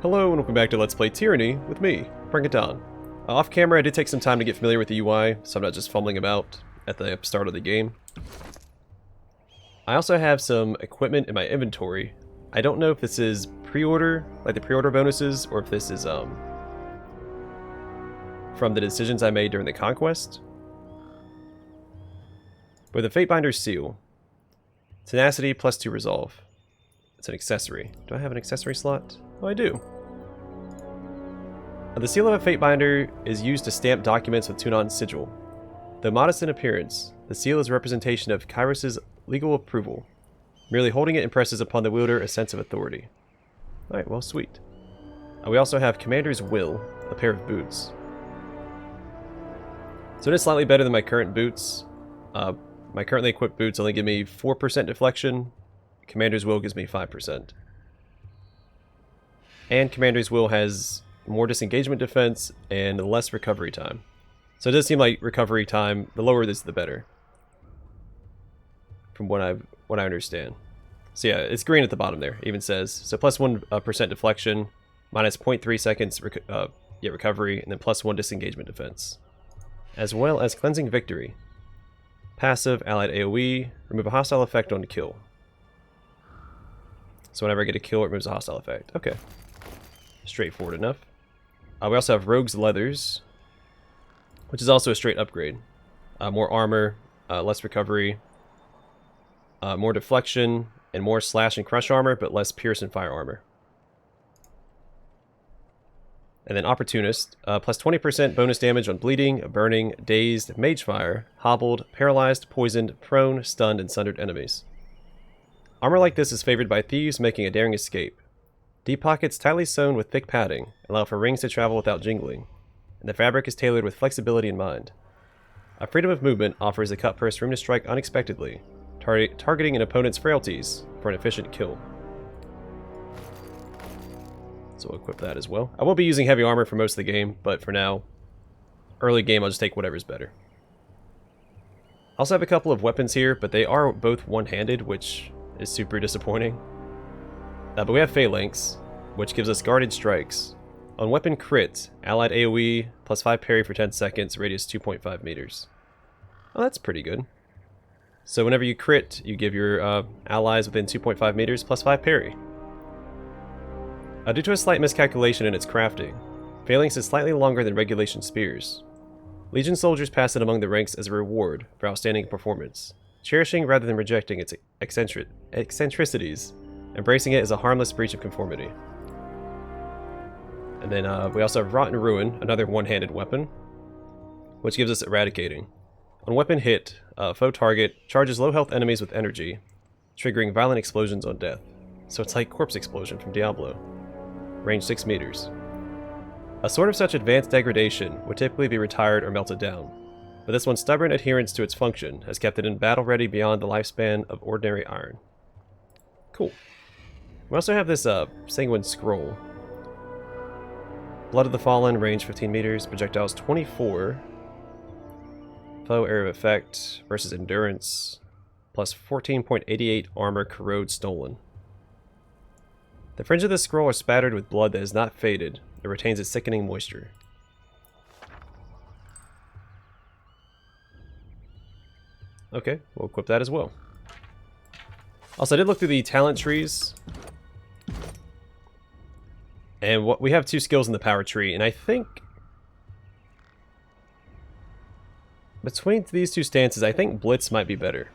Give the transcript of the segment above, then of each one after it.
Hello and welcome back to Let's Play Tyranny with me, Bring It Down. Off camera I did take some time to get familiar with the UI, so I'm not just fumbling about at the start of the game. I also have some equipment in my inventory. I don't know if this is pre-order, like the pre-order bonuses, or if this is from the decisions I made during the conquest. With the Fatebinder's seal, tenacity plus 2 resolve. It's an accessory. Do I have an accessory slot? Oh, I do. The seal of a Fatebinder is used to stamp documents with Tunon sigil. Though modest in appearance, the seal is a representation of Kyros' legal approval. Merely holding it impresses upon the wielder a sense of authority. Alright, well, sweet. We also have Commander's Will, a pair of boots. So it is slightly better than my current boots. My currently equipped boots only give me 4% deflection. Commander's Will gives me 5%. And Commander's Will has more disengagement defense and less recovery time. So it does seem like recovery time, the lower it is the better. From what I understand. So yeah, it's green at the bottom there, it even says. So plus 1% deflection, minus 0.3 seconds recovery, and then plus 1 disengagement defense. As well as Cleansing Victory. Passive, allied AoE, remove a hostile effect on kill. So whenever I get a kill, it removes a hostile effect. Okay. Straightforward enough. We also have Rogue's Leathers, which is also a straight upgrade. More armor, less recovery, more deflection, and more slash and crush armor, but less pierce and fire armor. And then Opportunist, plus 20% bonus damage on bleeding, burning, dazed, mage fire, hobbled, paralyzed, poisoned, prone, stunned, and sundered enemies. Armor like this is favored by thieves making a daring escape. Deep pockets tightly sewn with thick padding allow for rings to travel without jingling, and the fabric is tailored with flexibility in mind. A freedom of movement offers the cut purse room to strike unexpectedly, targeting an opponent's frailties for an efficient kill. So we'll equip that as well. I will be using heavy armor for most of the game, but for now, early game I'll just take whatever's better. I also have a couple of weapons here, but they are both one-handed, which is super disappointing. But we have Phalanx, which gives us guarded strikes. On weapon crit, allied AoE, plus 5 parry for 10 seconds, radius 2.5 meters. Oh, that's pretty good. So whenever you crit, you give your allies within 2.5 meters plus 5 parry. Due to a slight miscalculation in its crafting, Phalanx is slightly longer than regulation spears. Legion soldiers pass it among the ranks as a reward for outstanding performance, cherishing rather than rejecting its eccentricities. Embracing it is a harmless breach of conformity. And then we also have Rotten Ruin, another one-handed weapon, which gives us Eradicating. On weapon hit, foe target charges low health enemies with energy, triggering violent explosions on death. So it's like Corpse Explosion from Diablo. Range 6 meters. A sword of such advanced degradation would typically be retired or melted down, but this one's stubborn adherence to its function has kept it in battle ready beyond the lifespan of ordinary iron. Cool. We also have this Sanguine Scroll. Blood of the Fallen, range 15 meters, projectiles 24. Foe area of effect versus endurance, plus 14.88 armor, corrode stolen. The fringe of the scroll are spattered with blood that is not faded. It retains its sickening moisture. Okay, we'll equip that as well. Also, I did look through the talent trees. And we have 2 skills in the power tree, and I think between these 2 stances, I think Blitz might be better.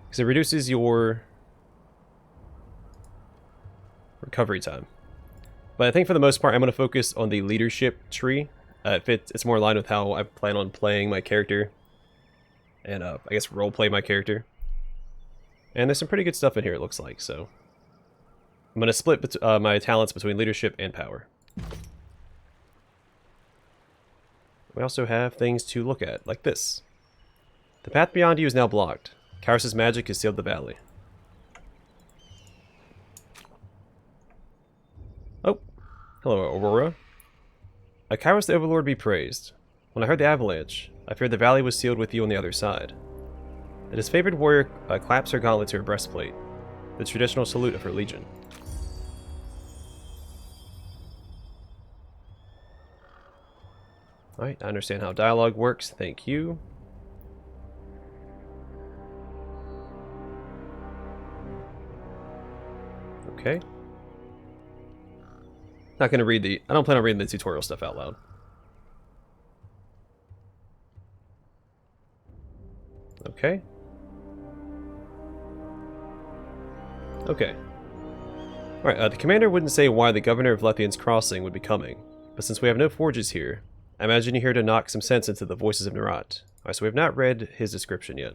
Because it reduces your recovery time. But I think for the most part, I'm going to focus on the leadership tree. It's more in line with how I plan on playing my character. And I guess roleplay my character. And there's some pretty good stuff in here, it looks like, so I'm going to split my talents between leadership and power. We also have things to look at, like this. The path beyond you is now blocked. Kyros' magic has sealed the valley. Oh, hello, Aurora. Kyros the Overlord be praised. When I heard the avalanche, I feared the valley was sealed with you on the other side. A disfavored warrior claps her gauntlet to her breastplate, the traditional salute of her legion. Alright, I understand how dialogue works. Thank you. Okay. Not gonna read the... I don't plan on reading the tutorial stuff out loud. Okay. Okay. Alright, the commander wouldn't say why the governor of Lethian's Crossing would be coming, but since we have no forges here, I imagine you're here to knock some sense into the Voices of Narat. Alright, so we have not read his description yet.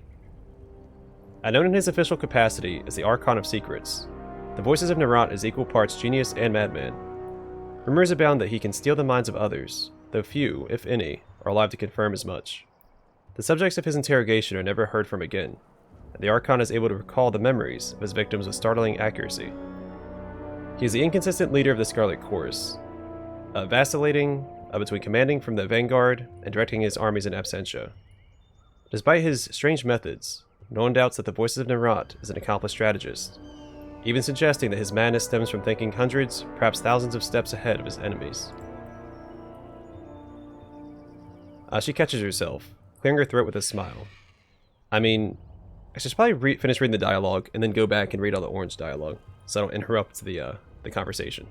Known in his official capacity as the Archon of Secrets, the Voices of Narat is equal parts genius and madman. Rumors abound that he can steal the minds of others, though few, if any, are alive to confirm as much. The subjects of his interrogation are never heard from again, and the Archon is able to recall the memories of his victims with startling accuracy. He is the inconsistent leader of the Scarlet Chorus, vacillating between commanding from the vanguard and directing his armies in absentia. Despite his strange methods, no one doubts that the Voices of Narat is an accomplished strategist, even suggesting that his madness stems from thinking hundreds, perhaps thousands of steps ahead of his enemies. She catches herself, clearing her throat with a smile. I mean, I should probably finish reading the dialogue and then go back and read all the orange dialogue, so I don't interrupt the conversation.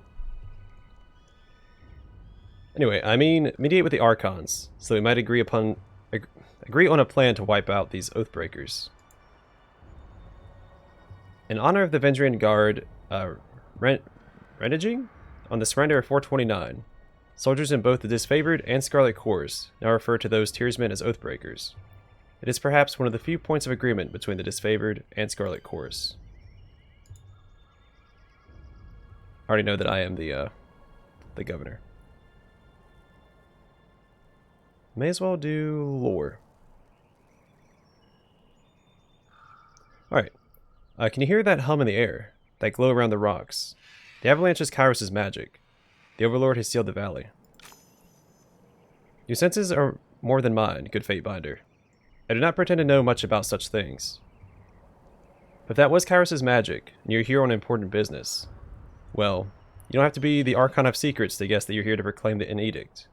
Anyway, I mean, mediate with the Archons, so we might agree on a plan to wipe out these Oathbreakers. In honor of the Vendrien Guard reneging on the surrender of 429, soldiers in both the Disfavored and Scarlet Corps now refer to those tiersmen as Oathbreakers. It is perhaps one of the few points of agreement between the Disfavored and Scarlet Corps. I already know that I am the governor. May as well do lore. Alright. Can you hear that hum in the air? That glow around the rocks? The avalanche is Kyros' magic. The Overlord has sealed the valley. Your senses are more than mine, good Fatebinder. I do not pretend to know much about such things. But if that was Kyros' magic, and you're here on important business, well, you don't have to be the Archon of Secrets to guess that you're here to proclaim the edict.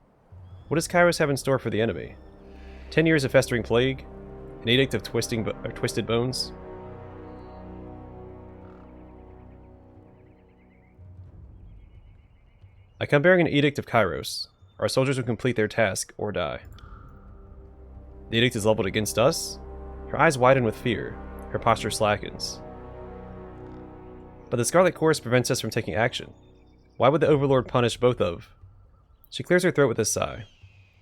What does Kyros have in store for the enemy? 10 years of festering plague? An edict of twisted bones? I come bearing an edict of Kyros. Our soldiers will complete their task or die. The edict is leveled against us? Her eyes widen with fear. Her posture slackens. But the Scarlet Chorus prevents us from taking action. Why would the Overlord punish both of... She clears her throat with a sigh.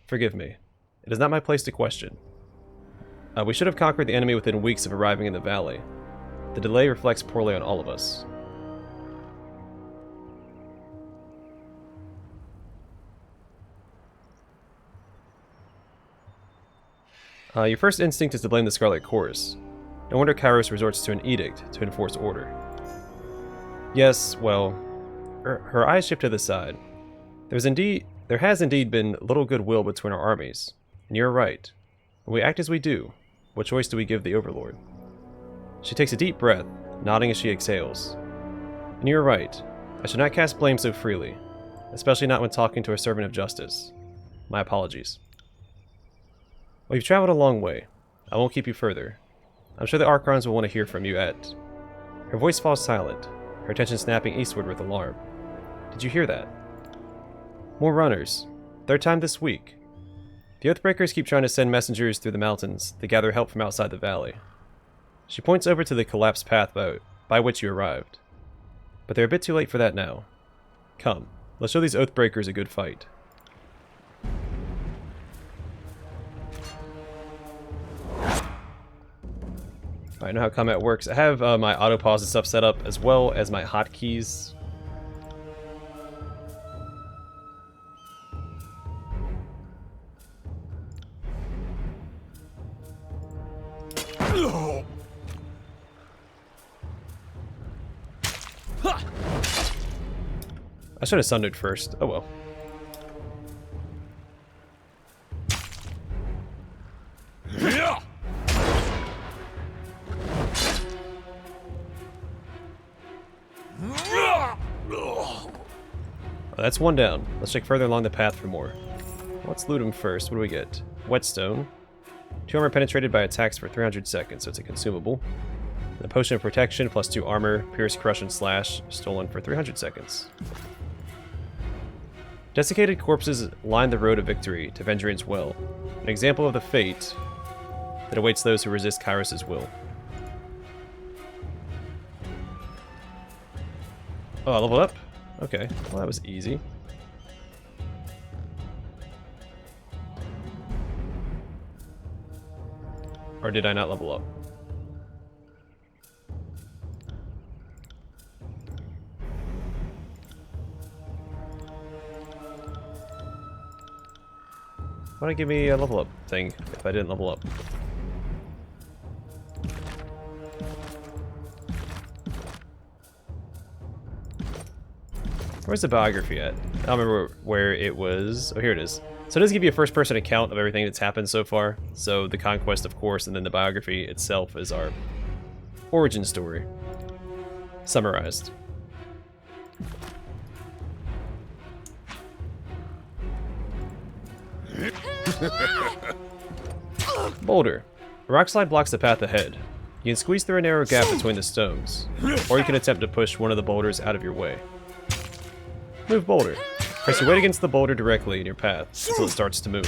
Forgive me. It is not my place to question. We should have conquered the enemy within weeks of arriving in the valley. The delay reflects poorly on all of us. Your first instinct is to blame the Scarlet Chorus. No wonder Kyros resorts to an edict to enforce order. Yes, well, her eyes shift to the side. There has indeed been little goodwill between our armies, and you're right. When we act as we do, what choice do we give the Overlord? She takes a deep breath, nodding as she exhales. And you're right. I should not cast blame so freely, especially not when talking to a servant of justice. My apologies. Well, you've traveled a long way. I won't keep you further. I'm sure the Archons will want to hear from you at... Her voice falls silent, her attention snapping eastward with alarm. Did you hear that? More runners. Third time this week. The Oathbreakers keep trying to send messengers through the mountains to gather help from outside the valley. She points over to the collapsed path by which you arrived. But they're a bit too late for that now. Come, let's show these Oathbreakers a good fight. I know how combat works. I have my auto pause and stuff set up, as well as my hotkeys. I should have sundered first. Oh well. Oh, that's one down. Let's check further along the path for more. Let's loot him first. What do we get? Whetstone. 2 armor penetrated by attacks for 300 seconds, so it's a consumable. The potion of protection plus 2 armor, pierce, crush, and slash, stolen for 300 seconds. Desiccated corpses line the road of victory to Vendrien's well, an example of the fate that awaits those who resist Kyros' will. Oh, I leveled up? Okay, well that was easy. Or did I not level up? Why don't it give me a level up thing if I didn't level up? Where's the biography at? I don't remember where it was. Oh, here it is. So it does give you a first-person account of everything that's happened so far. So the conquest, of course, and then the biography itself is our origin story. Summarized. Boulder. A rock slide blocks the path ahead. You can squeeze through a narrow gap between the stones, or you can attempt to push one of the boulders out of your way. Move boulder. Press your weight against the boulder directly in your path until it starts to move.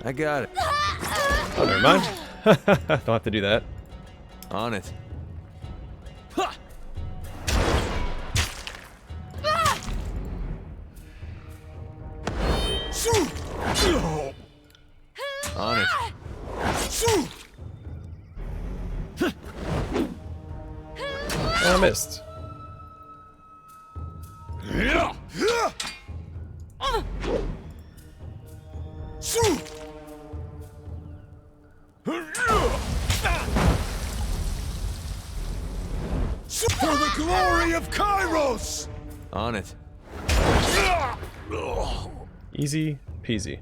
I got it. Oh, never mind. Don't have to do that. On it. On it. Oh, I missed. For the glory of Kyros! On it. Easy peasy.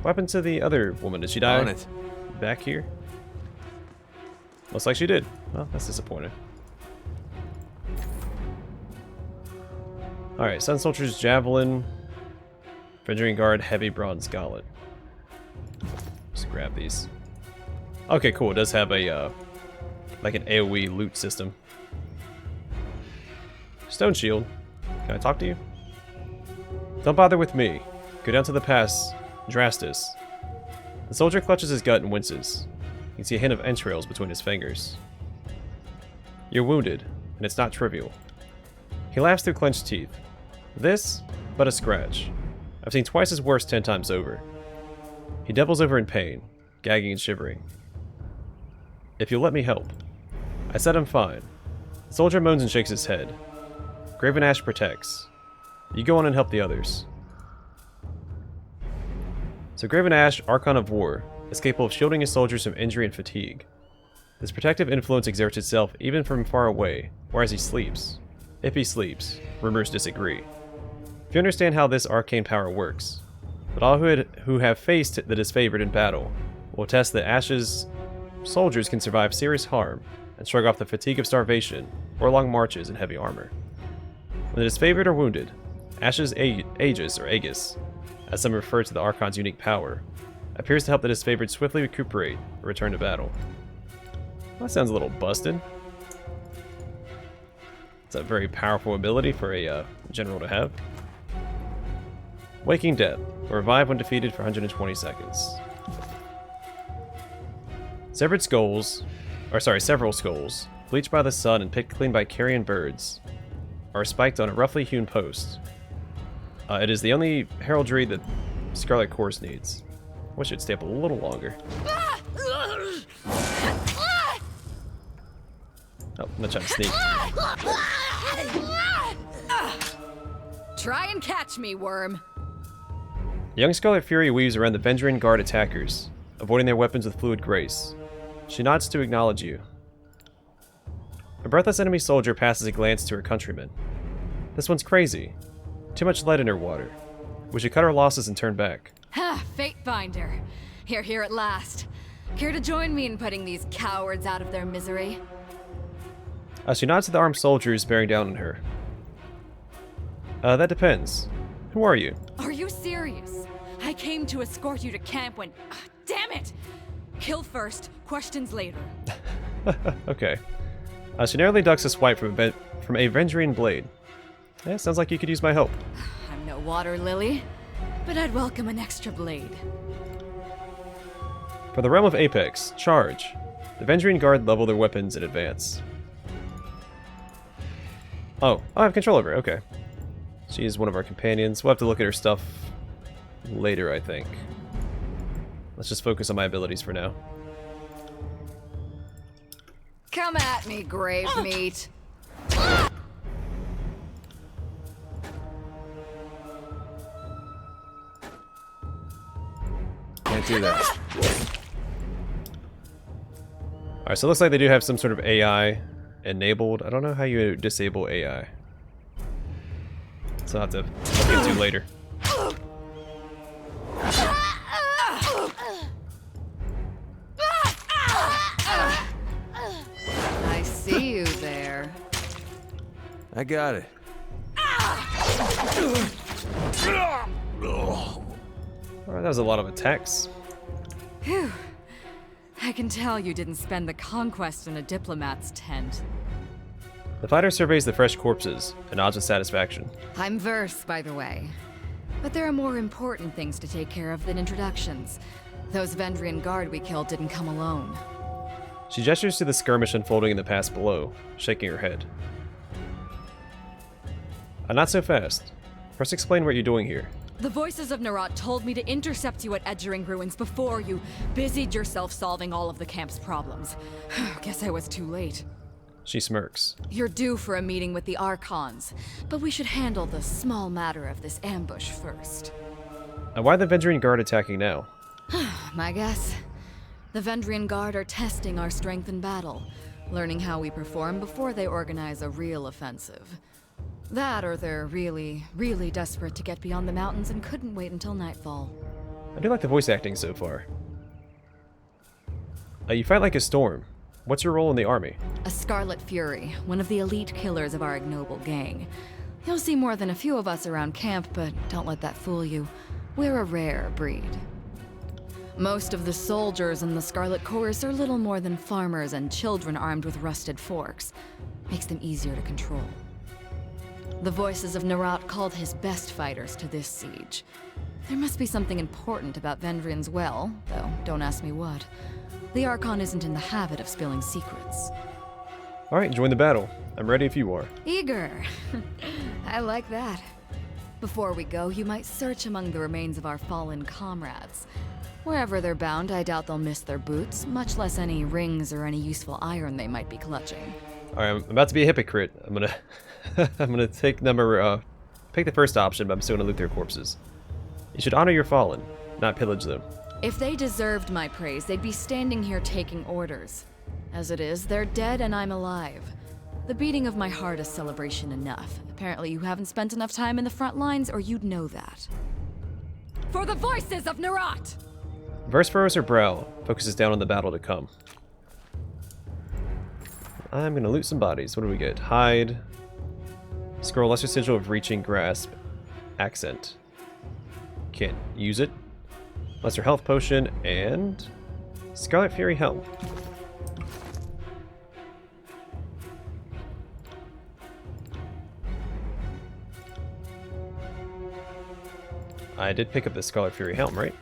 What happened to the other woman? Did she die? On it. Back here? Looks like she did. Well, that's disappointing. Alright, Sun Soldier's Javelin. Vendrien Guard, Heavy Bronze Gauntlet. Just grab these. Okay, cool. It does have a, like an AoE loot system. Stone Shield. Can I talk to you? Don't bother with me. Go down to the pass, Drastus. The soldier clutches his gut and winces. You can see a hint of entrails between his fingers. You're wounded, and it's not trivial. He laughs through clenched teeth. This, but a scratch. I've seen twice as worse 10 times over. He doubles over in pain, gagging and shivering. If you'll let me help. I said I'm fine. The soldier moans and shakes his head. Graven Ash protects. You go on and help the others. So Graven Ash, Archon of War, is capable of shielding his soldiers from injury and fatigue. This protective influence exerts itself even from far away, or as he sleeps. If he sleeps, rumors disagree. If you understand how this arcane power works, but all who have faced the disfavored in battle will attest that Ash's soldiers can survive serious harm and shrug off the fatigue of starvation or long marches in heavy armor. When the disfavored are wounded, Ash's Aegis, or Aegis, as some refer to the Archon's unique power, appears to help the disfavored swiftly recuperate or return to battle. Well, that sounds a little busted. It's a very powerful ability for a general to have. Waking Death, or revive when defeated for 120 seconds. Several skulls, bleached by the sun and picked clean by carrion birds, are spiked on a roughly hewn post. It is the only heraldry that Scarlet Course needs. Wish it'd stay up a little longer. Oh, I'm gonna try to sneak. Try and catch me, worm. Young Scarlet Fury weaves around the Vendrien Guard attackers, avoiding their weapons with fluid grace. She nods to acknowledge you. A breathless enemy soldier passes a glance to her countrymen. This one's crazy. Too much lead in her water. We should cut our losses and turn back. Ha! Fate Finder. Here at last. Care to join me in putting these cowards out of their misery? She nods to the armed soldiers bearing down on her. That depends. Who are you? Are you serious? I came to escort you to camp when... damn it! Kill first, questions later. Okay. She narrowly ducks a swipe from a Vendrien blade. Yeah, sounds like you could use my help. I'm no water lily, but I'd welcome an extra blade. For the realm of Apex, charge. The Vendrien guard level their weapons in advance. Oh, I have control over her, okay. She's one of our companions. We'll have to look at her stuff later, I think. Let's just focus on my abilities for now. Come at me, grave meat. Can't do that. Alright, so it looks like they do have some sort of AI enabled. I don't know how you disable AI. So I'll have to look into later. I see you there. I got it. Alright, that was a lot of attacks. Phew. I can tell you didn't spend the conquest in a diplomat's tent. The fighter surveys the fresh corpses and nods with satisfaction. I'm Verse, by the way. But there are more important things to take care of than introductions. Those Vendrien guard we killed didn't come alone. She gestures to the skirmish unfolding in the pass below, shaking her head. Not so fast. First explain what you're doing here. The Voices of Narat told me to intercept you at Edgering Ruins before you busied yourself solving all of the camp's problems. Guess I was too late. She smirks. You're due for a meeting with the Archons, but we should handle the small matter of this ambush first. And why the Vendrien guard attacking now? My guess? The Vendrien Guard are testing our strength in battle, learning how we perform before they organize a real offensive. That, or they're really, really desperate to get beyond the mountains and couldn't wait until nightfall. I do like the voice acting so far. You fight like a storm. What's your role in the army? A Scarlet Fury, one of the elite killers of our ignoble gang. You'll see more than a few of us around camp, but don't let that fool you. We're a rare breed. Most of the soldiers in the Scarlet Chorus are little more than farmers and children armed with rusted forks. Makes them easier to control. The Voices of Narat called his best fighters to this siege. There must be something important about Vendrien's well, though don't ask me what. The Archon isn't in the habit of spilling secrets. Alright, join the battle. I'm ready if you are. Eager. I like that. Before we go, you might search among the remains of our fallen comrades. Wherever they're bound, I doubt they'll miss their boots, much less any rings or any useful iron they might be clutching. Alright, I'm about to be a hypocrite. I'm gonna I'm gonna take pick the first option, but I'm still gonna loot their corpses. You should honor your fallen, not pillage them. If they deserved my praise, they'd be standing here taking orders. As it is, they're dead and I'm alive. The beating of my heart is celebration enough. Apparently you haven't spent enough time in the front lines, or you'd know that. For the Voices of Narat! Verse furrows her brow, focuses down on the battle to come. I'm gonna loot some bodies. What do we get? Hide. Scroll lesser sigil of reaching grasp. Accent. Can't use it. Lesser health potion and Scarlet Fury helm. I did pick up the Scarlet Fury helm, right?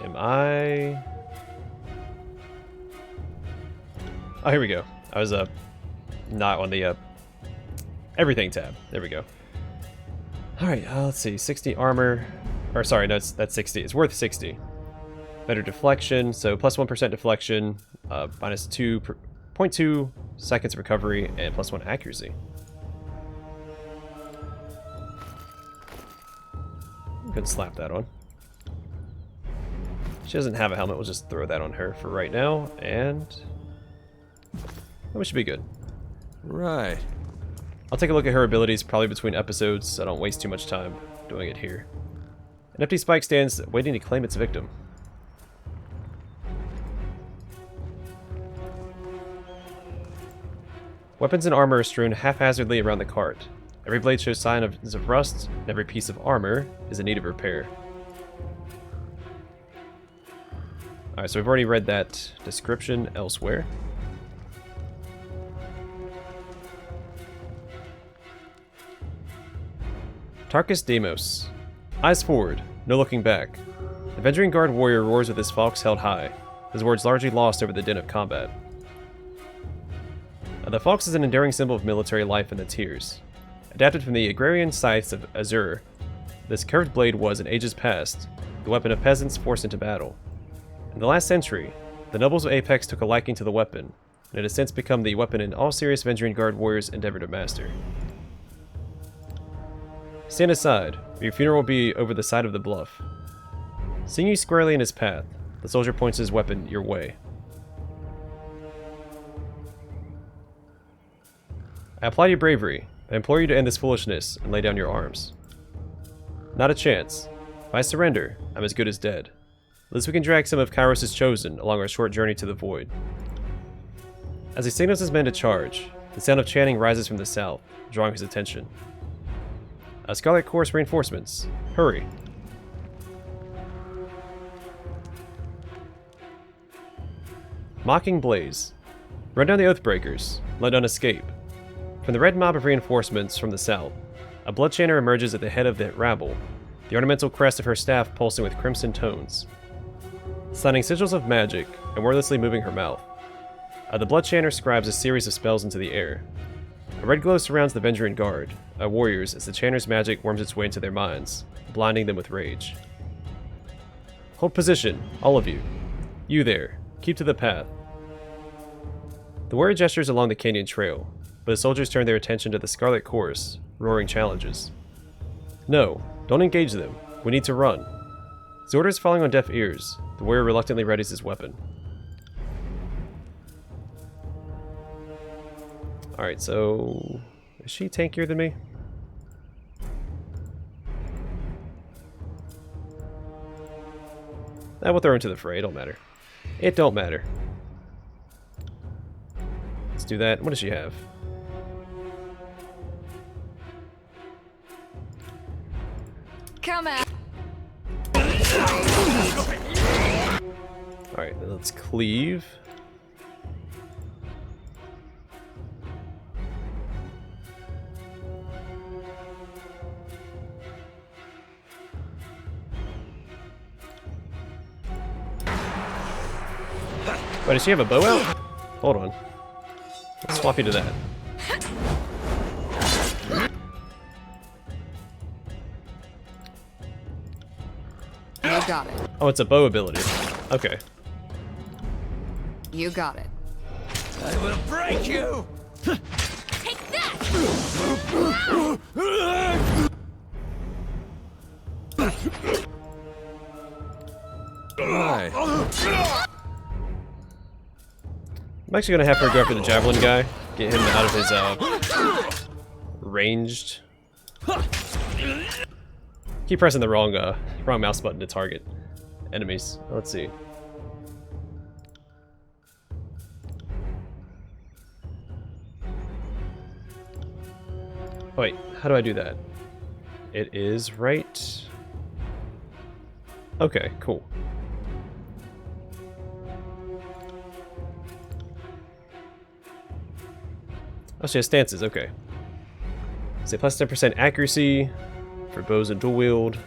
Am I... Oh, here we go. I was not on the everything tab. There we go. Alright, let's see. 60 armor. Or sorry, no, that's 60. It's worth 60. Better deflection, so plus 1% deflection, minus 2.2 seconds recovery, and plus 1 accuracy. I'm gonna slap that on. She doesn't have a helmet, we'll just throw that on her for right now, and we should be good. Right. I'll take a look at her abilities probably between episodes, so I don't waste too much time doing it here. An empty spike stands waiting to claim its victim. Weapons and armor are strewn haphazardly around the cart. Every blade shows signs of rust, and every piece of armor is in need of repair. Alright, so we've already read that description elsewhere. Tarkus Deimos. Eyes forward, no looking back. The Vendrien Guard warrior roars with his falx held high, his words largely lost over the din of combat. The falx is an enduring symbol of military life in the tiers. Adapted from the agrarian scythes of Azur, this curved blade was, in ages past, the weapon of peasants forced into battle. In the last century, the nobles of Apex took a liking to the weapon, and it has since become the weapon in all serious Vendrien Guard warriors endeavor to master. Stand aside, or your funeral will be over the side of the bluff. Seeing you squarely in his path, the soldier points his weapon your way. I applaud your bravery, but I implore you to end this foolishness and lay down your arms. Not a chance. If I surrender, I'm as good as dead. At least we can drag some of Kyros' chosen along our short journey to the void. As he signals his men to charge, the sound of chanting rises from the south, drawing his attention. Scarlet Course reinforcements. Hurry. Mocking Blaze. Run down the Oathbreakers. Let none escape. From the red mob of reinforcements from the south, a bloodchanter emerges at the head of the rabble, the ornamental crest of her staff pulsing with crimson tones. Signing sigils of magic and wordlessly moving her mouth, the bloodchanter scribes a series of spells into the air. A red glow surrounds the Vendrien Guard, warriors, as the chanter's magic worms its way into their minds, blinding them with rage. Hold position, all of you. You there, keep to the path. The warrior gestures along the canyon trail, but the soldiers turn their attention to the Scarlet Course, roaring challenges. No, don't engage them. We need to run. His orders falling on deaf ears, the warrior reluctantly readies his weapon. Alright, so... is she tankier than me? We'll throw her into the fray, it don't matter. It don't matter. Let's do that. What does she have? Come out. Alright, let's cleave. Wait, does she have a bow out? Hold on. Let's swap you to that. You got it. Oh, it's a bow ability. Okay. You got it. I will break you! Take that! Right. I'm actually gonna have her go after the javelin guy, get him out of his ranged. Keep pressing the wrong mouse button to target enemies. Let's see. Wait, how do I do that? It is right. Okay, cool. Oh, she has stances, okay. Say plus 10% accuracy for bows and dual wield,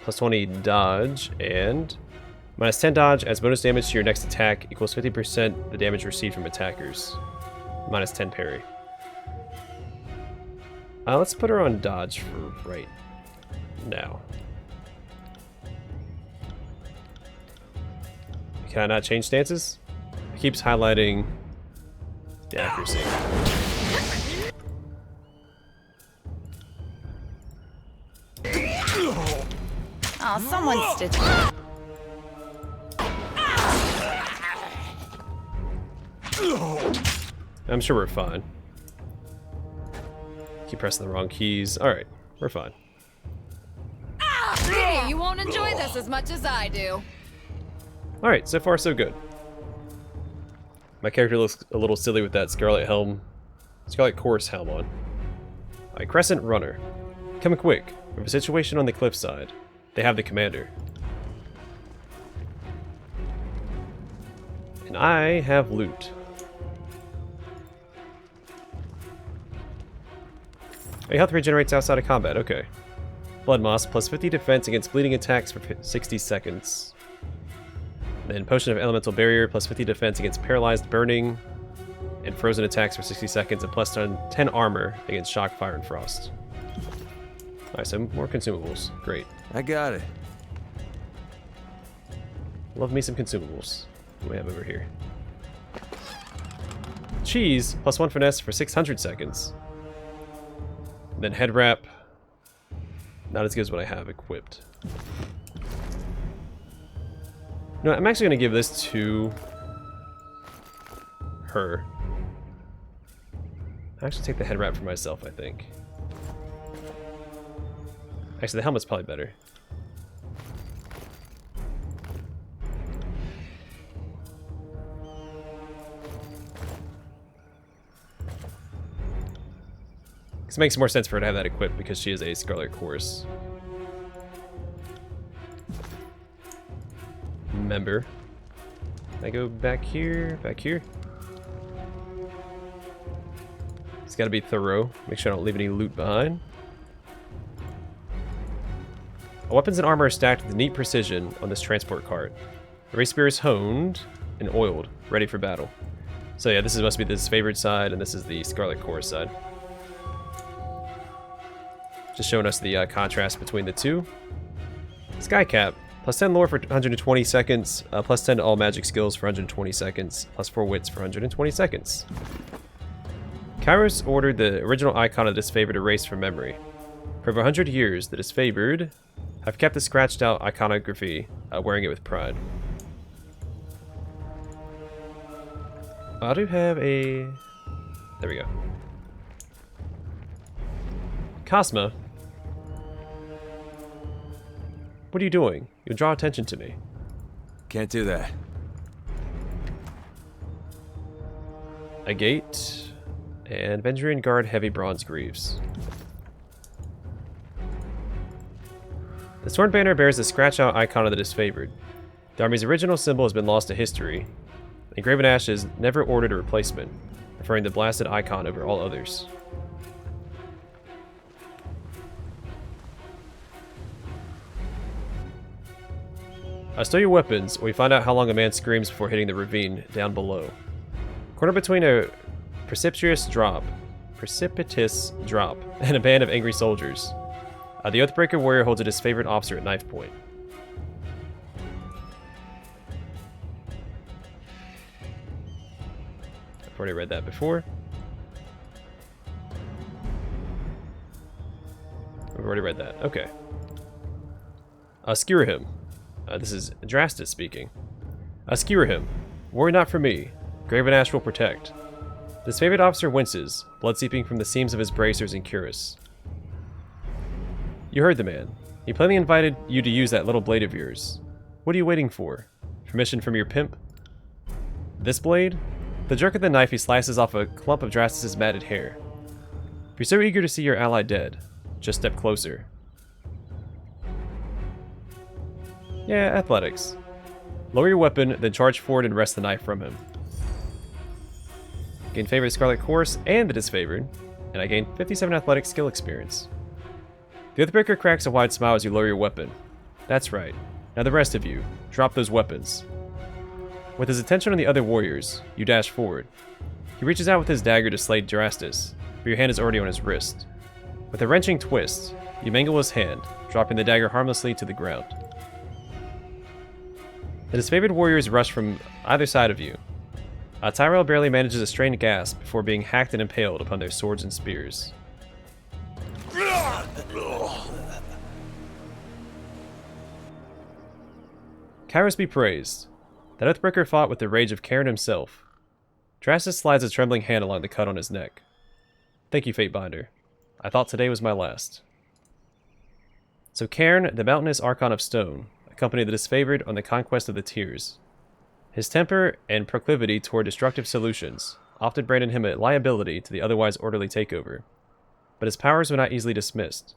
plus 20 dodge, and minus 10 dodge adds bonus damage to your next attack equals 50% the damage received from attackers. Minus 10 parry. Let's put her on dodge for right now. Can I not change stances? It keeps highlighting the accuracy. Oh, someone stitch me. I'm sure we're fine. Keep pressing the wrong keys. Alright, we're fine. Hey, you won't enjoy this as much as I do. Alright, so far so good. My character looks a little silly with that scarlet helm Scarlet Chorus helm on. Alright, Crescent Runner. Come quick. We have a situation on the cliffside. They have the commander. And I have loot. A health regenerates outside of combat, okay. Blood Moss, plus 50 defense against bleeding attacks for 60 seconds. Then Potion of Elemental Barrier, plus 50 defense against paralyzed, burning, and frozen attacks for 60 seconds, and plus 10 armor against shock, fire, and frost. Alright, so more consumables. Great. I got it. Love me some consumables. What do we have over here? Cheese, plus 1 finesse for 600 seconds. And then head wrap. Not as good as what I have equipped. No, I'm actually going to give this to her. I'll actually take the head wrap for myself, I think. Actually, the helmet's probably better. It makes more sense for her to have that equipped because she is a Scarlet Chorus member. I go back here, back here. It's got to be thorough. Make sure I don't leave any loot behind. Weapons and armor are stacked with neat precision on this transport cart. The ray spear is honed and oiled, ready for battle. So yeah, this must be the disfavored side, and this is the Scarlet Chorus side. Just showing us the contrast between the two. Skycap, plus 10 lore for 120 seconds, plus 10 to all magic skills for 120 seconds, plus 4 wits for 120 seconds. Kyros ordered the original icon of the disfavored erased from memory. For over 100 years, the disfavored have kept the scratched out iconography, wearing it with pride. I do have a... There we go. Cosma. What are you doing? You'll draw attention to me. Can't do that. A gate, and Vendrien guard heavy bronze greaves. The Storm Banner bears the scratch-out icon of the disfavored. The army's original symbol has been lost to history. The Graven Ashes never ordered a replacement, preferring the blasted icon over all others. Stow your weapons, or we find out how long a man screams before hitting the ravine down below. Cornered between a precipitous drop and a band of angry soldiers. The Oathbreaker warrior holds a disfavored officer at knife point. I've already read that before. I've already read that. Okay. Skewer him. This is Drastus speaking. Skewer him. Worry not for me. Graven Ash will protect. This favorite officer winces, blood seeping from the seams of his bracers and cuirass. You heard the man. He plainly invited you to use that little blade of yours. What are you waiting for? Permission from your pimp? This blade? With the jerk of the knife, he slices off a clump of Drastus' matted hair. If you're so eager to see your ally dead, just step closer. Yeah, athletics. Lower your weapon, then charge forward and wrest the knife from him. Gain favorite Scarlet Chorus and the disfavored, and I gain 57 athletic skill experience. The Oathbreaker cracks a wide smile as you lower your weapon. That's right. Now the rest of you, drop those weapons. With his attention on the other warriors, you dash forward. He reaches out with his dagger to slay Drastus, but your hand is already on his wrist. With a wrenching twist, you mangle his hand, dropping the dagger harmlessly to the ground. The disfavored warriors rush from either side of you. Tyrell barely manages a strained gasp before being hacked and impaled upon their swords and spears. Kyros be praised. That Oathbreaker fought with the rage of Cairn himself. Drastus slides a trembling hand along the cut on his neck. Thank you, Fatebinder. I thought today was my last. So Cairn, the mountainous Archon of Stone, accompanied the disfavored on the conquest of the Tears. His temper and proclivity toward destructive solutions, often branded him a liability to the otherwise orderly takeover, but his powers were not easily dismissed.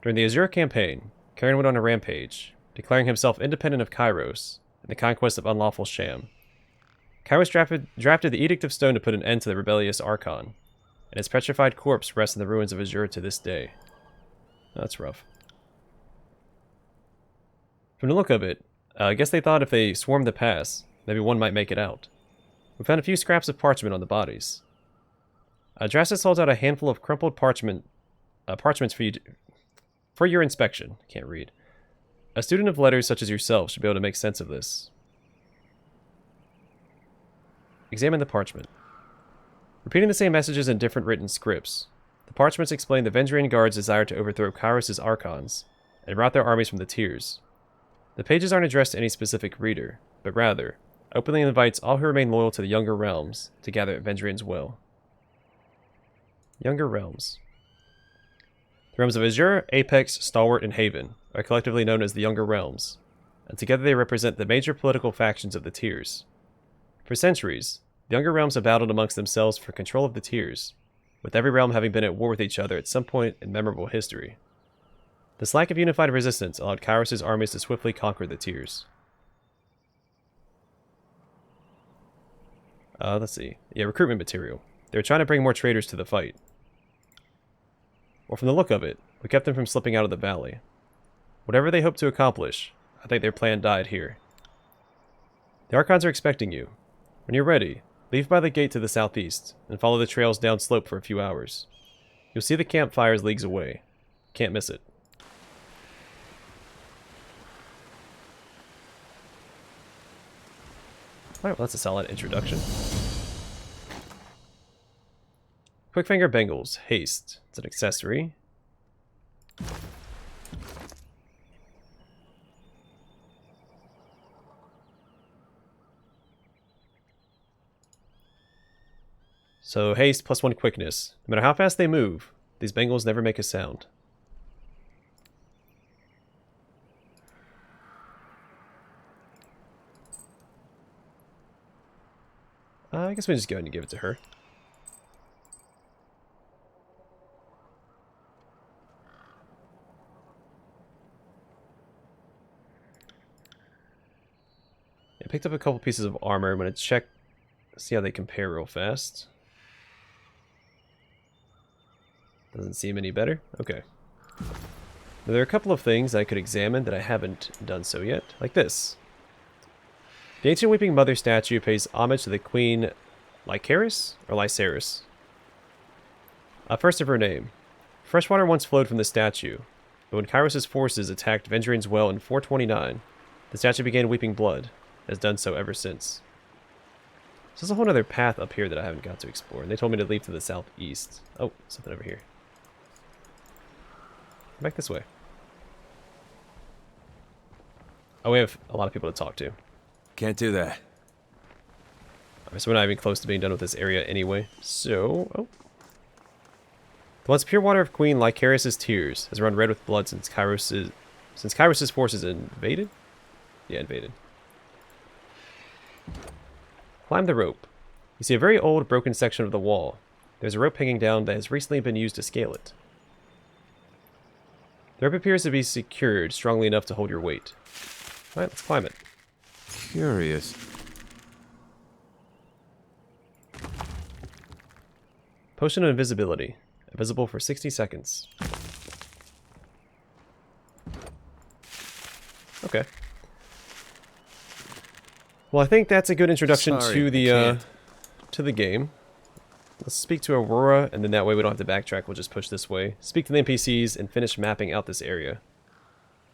During the Azure campaign, Karen went on a rampage, declaring himself independent of Kyros and the conquest of unlawful Sham. Kyros drafted the Edict of Stone to put an end to the rebellious Archon, and his petrified corpse rests in the ruins of Azure to this day. That's rough. From the look of it, I guess they thought if they swarmed the pass, maybe one might make it out. We found a few scraps of parchment on the bodies. Drastus holds out a handful of crumpled parchments for your inspection. Can't read. A student of letters such as yourself should be able to make sense of this. Examine the parchment. Repeating the same messages in different written scripts, the parchments explain the Vendrien guards' desire to overthrow Kyros' Archons and rout their armies from the tiers. The pages aren't addressed to any specific reader, but rather, openly invites all who remain loyal to the Younger Realms to gather at Vendrien's will. Younger Realms. The Realms of Azure, Apex, Stalwart, and Haven are collectively known as the Younger Realms, and together they represent the major political factions of the tiers. For centuries, the Younger Realms have battled amongst themselves for control of the tiers, with every realm having been at war with each other at some point in memorable history. This lack of unified resistance allowed Kyros' armies to swiftly conquer the tiers. Let's see. Yeah, recruitment material. They were trying to bring more traders to the fight. Well, from the look of it, we kept them from slipping out of the valley. Whatever they hoped to accomplish, I think their plan died here. The Archons are expecting you. When you're ready, leave by the gate to the southeast, and follow the trails downslope for a few hours. You'll see the campfires leagues away. Can't miss it. Alright, well that's a solid introduction. Quickfinger Bengals. Haste. It's an accessory. So haste plus 1 quickness. No matter how fast they move, these Bengals never make a sound. I guess we just go ahead and give it to her. I picked up a couple pieces of armor. I'm going to check, see how they compare real fast. Doesn't seem any better. Okay. Now, there are a couple of things I could examine that I haven't done so yet, like this. The ancient Weeping Mother statue pays homage to the Queen Lycaris or Lycaris. First of her name. Freshwater once flowed from the statue, but when Kyros' forces attacked Vendrien's well in 429, the statue began weeping blood, and has done so ever since. So there's a whole other path up here that I haven't got to explore, and they told me to leave to the southeast. Oh, something over here. Back this way. Oh, we have a lot of people to talk to. Can't do that. Alright, so we're not even close to being done with this area anyway. So, oh. The once pure water of Queen Lycaris' tears has run red with blood since Kyros' forces invaded? Yeah, invaded. Climb the rope. You see a very old, broken section of the wall. There's a rope hanging down that has recently been used to scale it. The rope appears to be secured strongly enough to hold your weight. Alright, let's climb it. Curious. Potion of invisibility. Invisible for 60 seconds. Okay. Well, I think that's a good introduction to the game. Let's speak to Aurora, and then that way we don't have to backtrack. We'll just push this way. Speak to the NPCs and finish mapping out this area.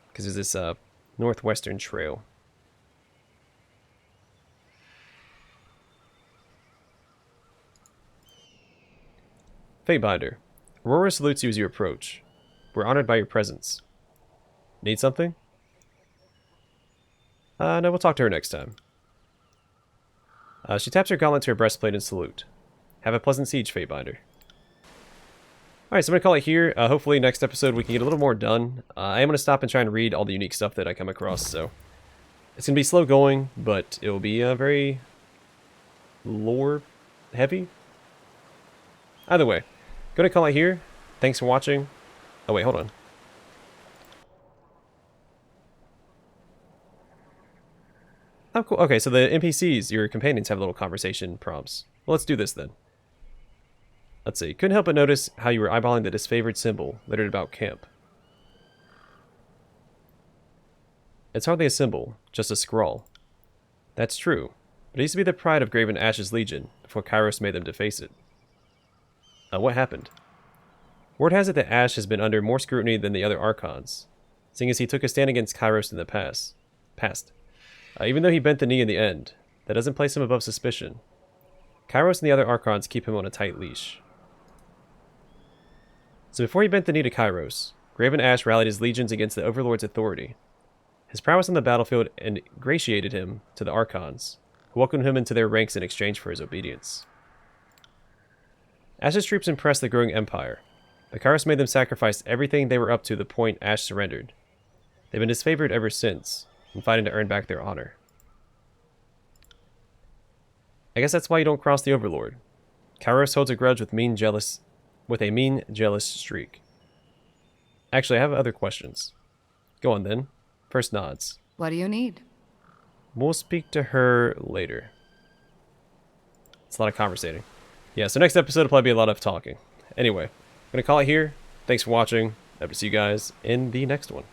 Because there's this northwestern trail. Fatebinder. Aurora salutes you as you approach. We're honored by your presence. Need something? No, we'll talk to her next time. She taps her gauntlet to her breastplate and salute. Have a pleasant siege, Fatebinder. Alright, so I'm going to call it here. Hopefully next episode we can get a little more done. I am going to stop and try and read all the unique stuff that I come across, so... It's going to be slow going, but it will be very... lore heavy. Either way, gonna call it here. Thanks for watching. Oh wait, hold on. Oh, cool. Okay, so the NPCs, your companions, have little conversation prompts. Well, let's do this then. Let's see. Couldn't help but notice how you were eyeballing the disfavored symbol littered about camp. It's hardly a symbol, just a scrawl. That's true, but it used to be the pride of Graven Ash's Legion before Kyros made them deface it. What happened? Word has it that Ash has been under more scrutiny than the other Archons, seeing as he took a stand against Kyros in the past. Even though he bent the knee in the end, that doesn't place him above suspicion. Kyros and the other Archons keep him on a tight leash. So before he bent the knee to Kyros, Graven Ash rallied his legions against the Overlord's authority. His prowess on the battlefield ingratiated him to the Archons, who welcomed him into their ranks in exchange for his obedience. Ash's troops impressed the growing empire, but Kyros made them sacrifice everything they were up to the point Ash surrendered. They've been disfavored ever since, and fighting to earn back their honor. I guess that's why you don't cross the Overlord. Kyros holds a grudge with a mean, jealous streak. Actually, I have other questions. Go on then. First nods. What do you need? We'll speak to her later. It's a lot of conversating. Yeah, so next episode will probably be a lot of talking. Anyway, I'm going to call it here. Thanks for watching. I hope to see you guys in the next one.